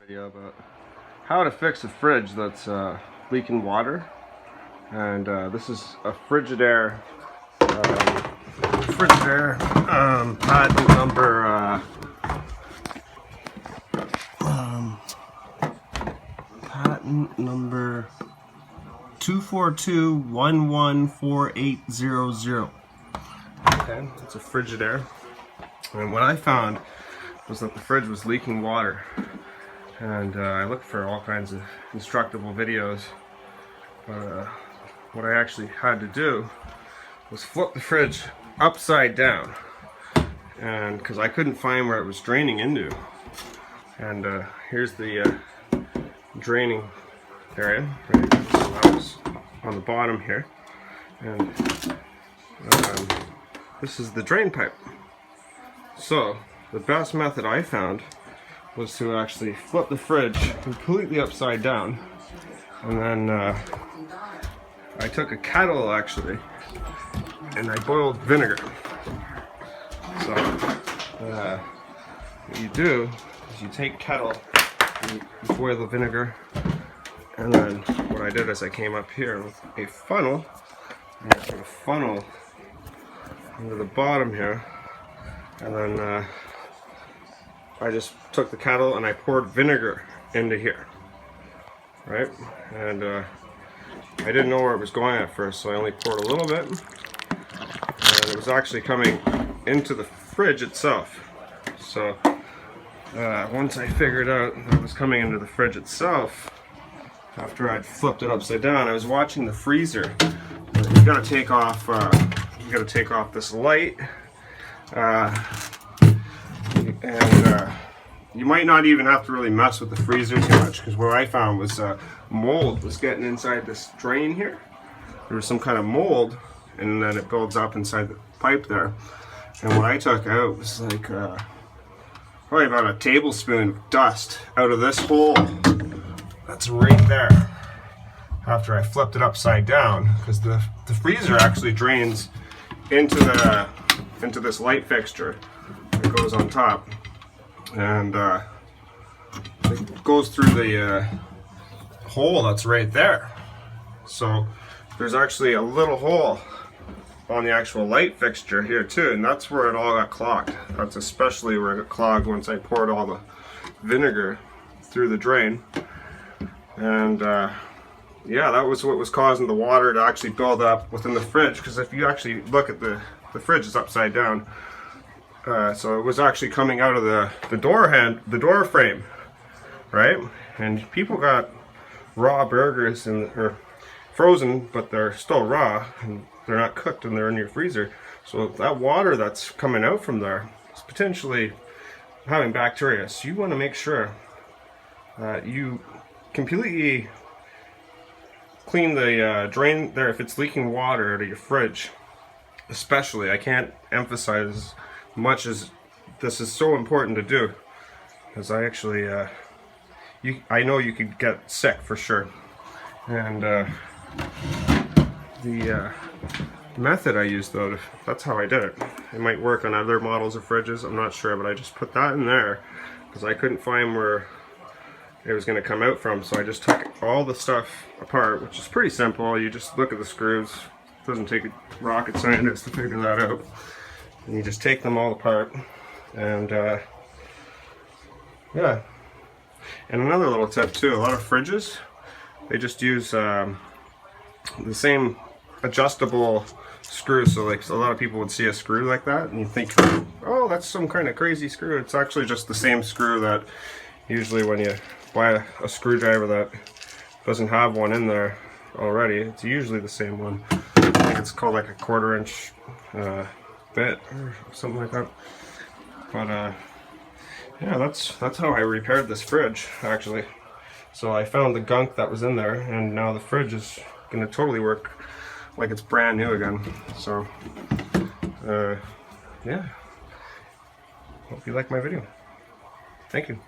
Video about how to fix a fridge that's leaking water, and this is a Frigidaire patent number 242114800. Okay, it's a Frigidaire, and what I found was that the fridge was leaking water. And I looked for all kinds of instructable videos, but what I actually had to do was flip the fridge upside down, and because I couldn't find where it was draining into. And here's the draining area, right? So that was on the bottom here, and this is the drain pipe. So the best method I found was to actually flip the fridge completely upside down, and then I took a kettle actually and I boiled vinegar. So what you do is you take kettle and you boil the vinegar, and then what I did is I came up here with a funnel and I put a funnel into the bottom here, and then I just took the kettle and I poured vinegar into here, right? And I didn't know where it was going at first, so I only poured a little bit, and it was actually coming into the fridge itself. So once I figured out that it was coming into the fridge itself, after I'd flipped it upside down, I was watching the freezer. You gotta take off this light. And you might not even have to really mess with the freezer too much, because what I found was mold was getting inside this drain here. There was some kind of mold, and then it builds up inside the pipe there. And what I took out was like probably about a tablespoon of dust out of this hole that's right there, after I flipped it upside down, because the freezer actually drains into this light fixture that goes on top, and it goes through the hole that's right there. So there's actually a little hole on the actual light fixture here too, and that's where it all got clogged. That's especially where it got clogged once I poured all the vinegar through the drain. And yeah, that was what was causing the water to actually build up within the fridge, because if you actually look at the fridge is upside down. So it was actually coming out of the door frame, right? And people got raw burgers or frozen, but they're still raw and they're not cooked and they're in your freezer. So that water that's coming out from there is potentially having bacteria. So you want to make sure you completely clean the drain there if it's leaking water out of your fridge. Especially, I can't emphasize much as this is so important to do, because I actually I know you could get sick for sure. And the method I used, though, that's how I did it. It might work on other models of fridges, I'm not sure, but I just put that in there because I couldn't find where it was going to come out from. So I just took all the stuff apart, which is pretty simple. You just look at the screws. It doesn't take a rocket scientist to figure that out. And you just take them all apart, and yeah. And another little tip too, a lot of fridges, they just use the same adjustable screw. So like a lot of people would see a screw like that and you think, oh, that's some kind of crazy screw. It's actually just the same screw that usually when you buy a screwdriver that doesn't have one in there already, it's usually the same one. I think it's called like a 1/4 inch bit or something like that. But yeah, that's how I repaired this fridge actually. So I found the gunk that was in there, and now the fridge is gonna totally work like it's brand new again. So yeah, hope you like my video. Thank you.